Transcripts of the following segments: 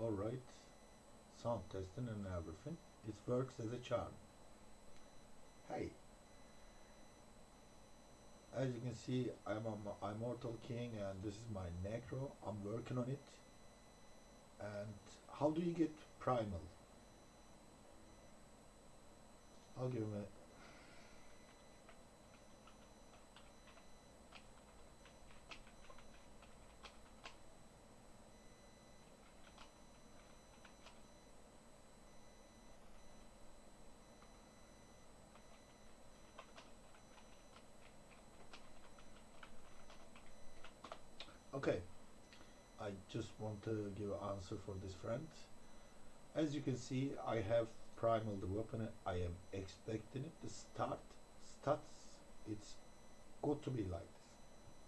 alright, sound testing and everything. It works as a charm. Hey, as you can see, I'm a Immortal King and this is my Necro. I'm working on it. And how do you get primal? I'll give him a okay. I just want to give an answer for this friend. As you can see, I have primal the weapon. I am expecting it. The stats, it's got to be like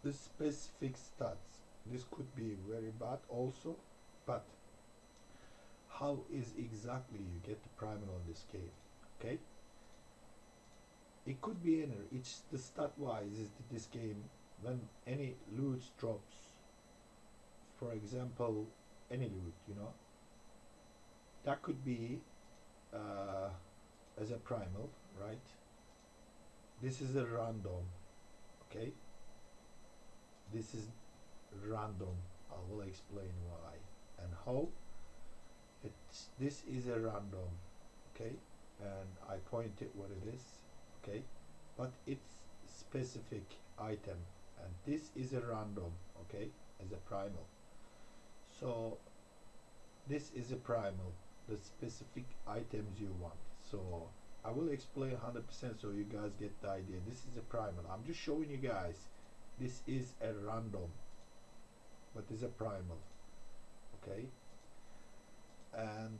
this. The specific stats. This could be very bad also, but how is exactly you get the primal on this game? Okay, it could be any. It's the stat wise is that this game when any loot drops, for example, any loot, that could be uh, as a primal, right? This is a random, okay? This is random. I will explain why and how. This is a random, okay? And I pointed what it is, okay? But it's specific item, and this is a random, okay? As a primal. So this is a primal, the specific items you want. So I will explain 100% so you guys get the idea. This is a primal. I'm just showing you guys. This is a random, but is a primal, okay? And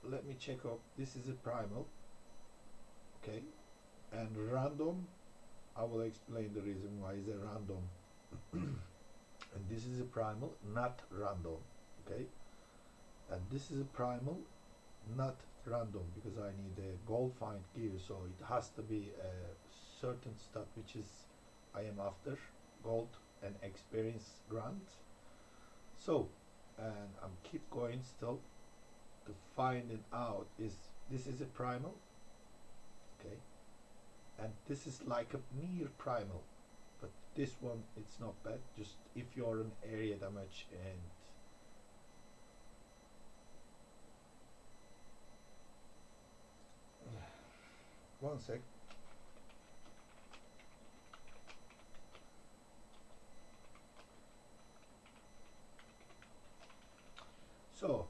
let me check up. This is a primal, okay? And random, I will explain the reason why is a random. And this is a primal, not random, okay? And this is a primal, not random, because I need a gold find gear, so it has to be a certain stat which is I am after, gold and experience grant. So, and I'm keep going still to find it out. Is this is a primal, okay? And this is like a near primal, but this one it's not bad. Just if you're an area damage and one sec. So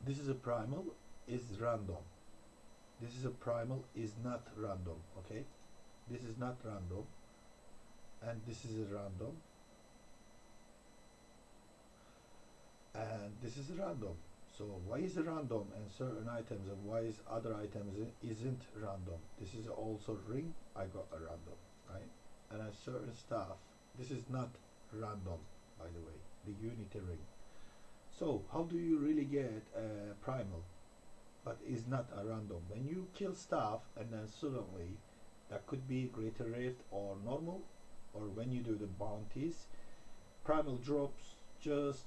this is a primal is random. This is a primal is not random, okay? This is not random, and this is a random, and this is a random. So why is it random and certain items, and why is other items isn't random? This is also ring. I got a random, right? And a certain stuff. This is not random, by the way. The unity ring. So how do you really get a primal, but is not a random? When you kill stuff and then suddenly that could be greater rift or normal, or when you do the bounties, primal drops just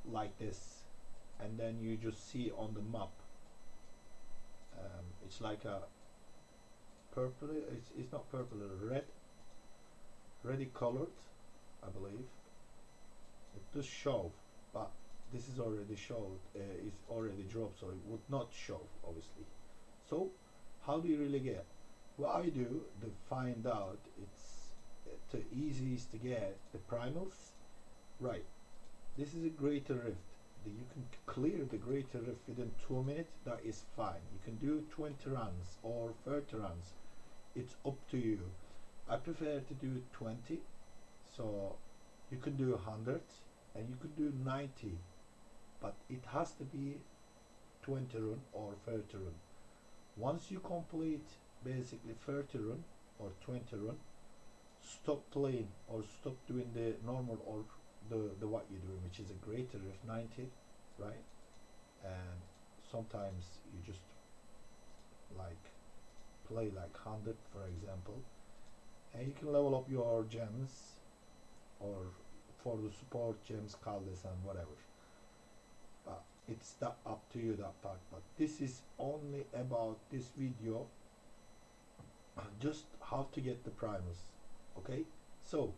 like this, and then you just see on the map. It's like a purple. It's not purple. Red, reddy colored, I believe. It does show, but this is already showed. It's already dropped, so it would not show obviously. So how do you really get? What I do to find out it's the easiest to get the primals. Right. This is a greater rift. You can clear the greater rift within 2 minutes. That is fine. You can do 20 runs or 30 runs. It's up to you. I prefer to do 20. So you can do 100 and you can do 90, but it has to be 20 run or 30 run. Once you complete basically 30 run or 20 run, stop playing or stop doing the normal or the what you're doing, which is a greater of 90, right? And sometimes you just like play like 100, for example, and you can level up your gems or for the support gems, caldes and whatever. But it's that up to you, that part. But this is only about this video, just how to get the primals. Okay, so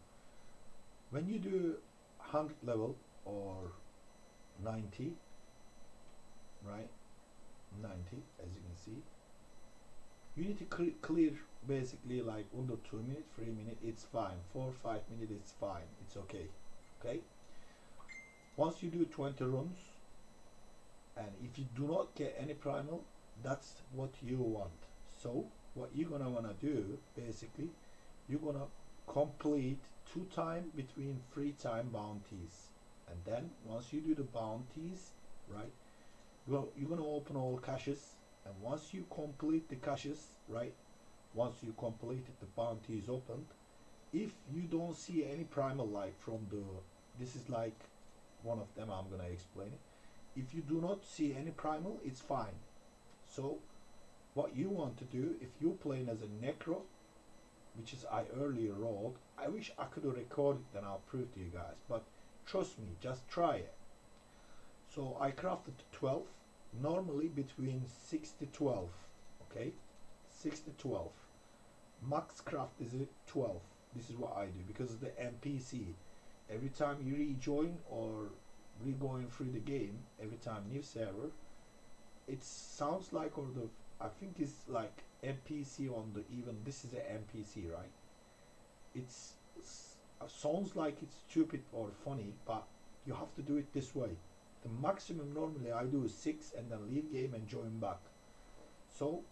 when you do 100 level or 90, right, 90, as you can see, you need to clear basically like under 2 minutes, 3 minutes, it's fine. 4 5 minutes, it's fine, it's okay. Okay, once you do 20 runs, and if you do not get any primal, that's what you want. So what you're gonna wanna do, basically, you're gonna complete 2 times between 3 time bounties, and then once you do the bounties, right, you're gonna open all caches, and once you complete the caches, right, once you completed the bounties opened, if you don't see any primal, like from the, this is like one of them, I'm gonna explain it. If you do not see any primal, it's fine. So what you want to do, if you're playing as a necro, which is I earlier rolled, I wish I could have recorded it, then I'll prove to you guys, but trust me, just try it. So I crafted 12, normally between 6 to 12, okay, 6 to 12. Max craft is 12. This is what I do, because of the NPC. Every time you rejoin or re-going through the game, every time new server, it sounds like, or the, I think it's like NPC on the, even this is an NPC, right? It's sounds like it's stupid or funny, but you have to do it this way. The maximum normally I do is 6 and then leave game and join back. So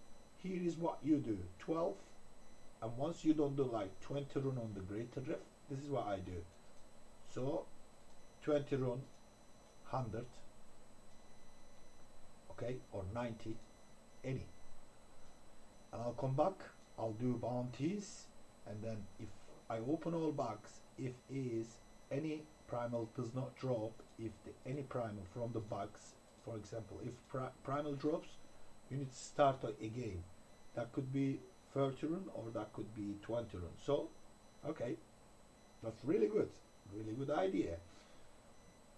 here is what you do: 12, and once you don't do like 20 run on the greater rift, this is what I do. So 20 run, 100, okay, or 90, any, and I'll come back, I'll do bounties, and then if I open all bags, if is any primal does not drop, if any primal from the bags, for example, if primal drops, you need to start again. That could be 30 run or that could be 20 run. So okay, that's really good idea.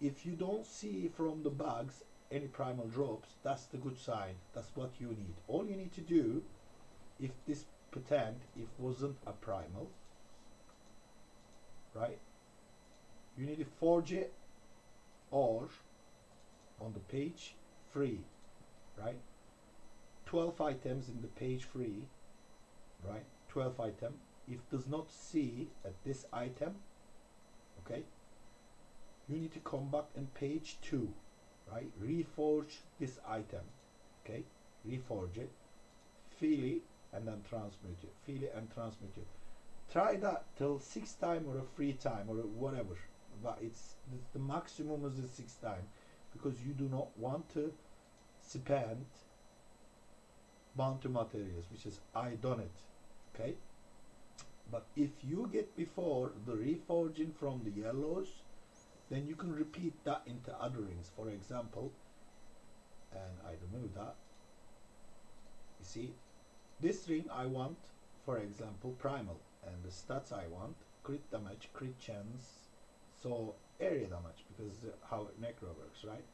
If you don't see from the bags any primal drops, that's the good sign. That's what you need. All you need to do, if this pretend if wasn't a primal, right, you need to forge it, or on the page 3, right, 12 items in the page 3, right, 12 item. If does not see at this item, okay, you need to come back in page 2, right, reforge this item, okay, reforge it, fill it, and then transmute it, fill it and transmute it. Try that till 6 time or a 3 time or whatever, but it's the maximum is the 6 time, because you do not want to spend bounty materials, which is I done it, okay. But if you get before the reforging from the yellows, then you can repeat that into other rings. For example, and I remove that, you see, this ring I want, for example, primal, and the stats I want, crit damage, crit chance, so area damage, because how necro works, right?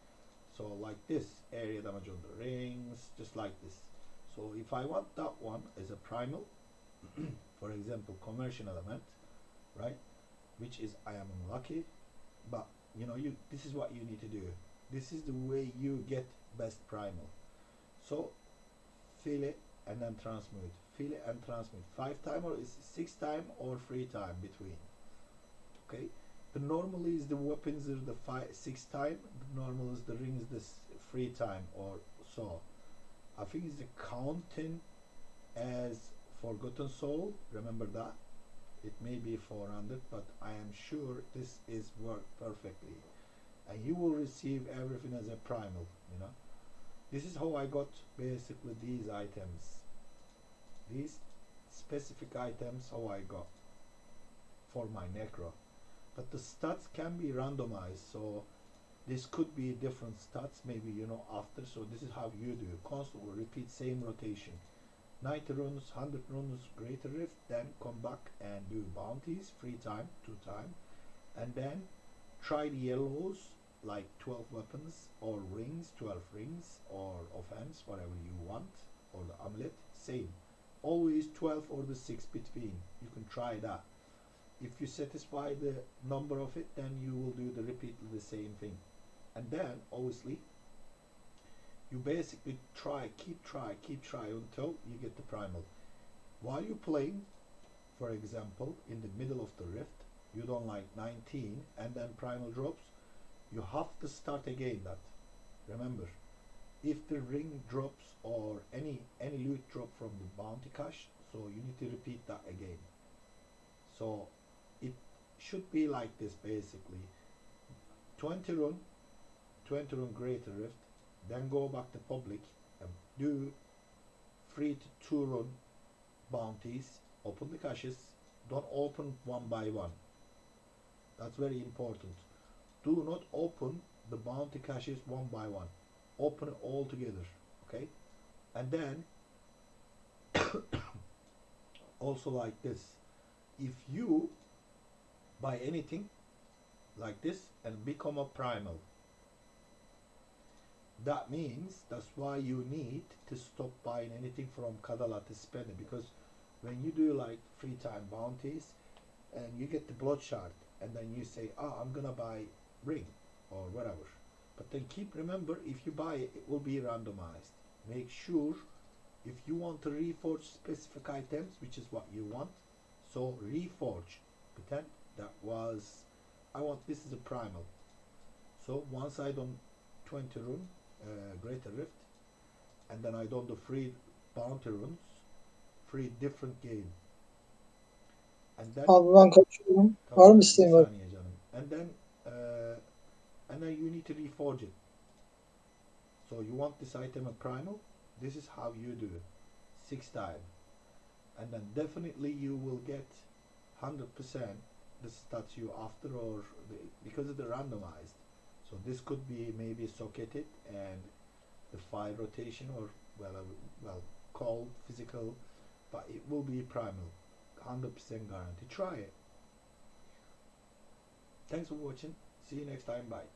So like this, area damage on the rings, just like this. So if I want that one as a primal, for example, commercial element, right, which is I am unlucky, but you know, this is what you need to do. This is the way you get best primal. So fill it and then transmute, fill it and transmute. 5 time or is 6 time or 3 time between. Okay, the normal is the weapons are the 6 time. The normal is the rings this 3 time or so. I think it's the counting as Forgotten Soul. Remember that. It may be 400, but I am sure this is worked perfectly, and you will receive everything as a primal. You know, this is how I got basically these items, these specific items, how I got for my necro. But the stats can be randomized, so this could be different stats, maybe, you know, after. So this is how you do constant repeat, same rotation, 90 runs, 100 runs, greater rift, then come back and do bounties 3 time, 2 time, and then try the yellows, like 12 weapons or rings, 12 rings, or offense, whatever you want, or the amulet, same. Always 12 or the 6 between. You can try that. If you satisfy the number of it, then you will do the repeat the same thing. And then obviously you basically keep try until you get the primal. While you're playing, for example, in the middle of the rift, you don't like 19 and then primal drops, you have to start again that. Remember, if the ring drops or any loot drop from the bounty cache, so you need to repeat that again. So it should be like this basically. 20 run greater rift, then go back to public and do 3 to 2 run bounties, open the caches, don't open one by one. That's very important. Do not open the bounty caches one by one. Open it all together, okay? And then also like this, if you buy anything like this and become a primal, that means that's why you need to stop buying anything from Kadala to spend it, because when you do like free time bounties and you get the blood shard and then you say, I'm gonna buy ring or whatever, but then remember, if you buy it, it will be randomized. Make sure if you want to reforge specific items, which is what you want, so reforge. Pretend that was, I want, this is a primal. So once I done 20 run greater rift, and then I done the free bounty runs, free different game, and then Abi ben kaçıyorum. Var tamam mı canım, bir isteğin var? saniye canım, and then you need to reforge it. So you want this item a primal, this is how you do it, 6 times, and then definitely you will get 100% the stats you after, or because it's randomized. So this could be maybe socketed and the 5 rotation, or well called physical, but it will be primal, 100% guarantee. Try it. Thanks for watching. See you next time. Bye.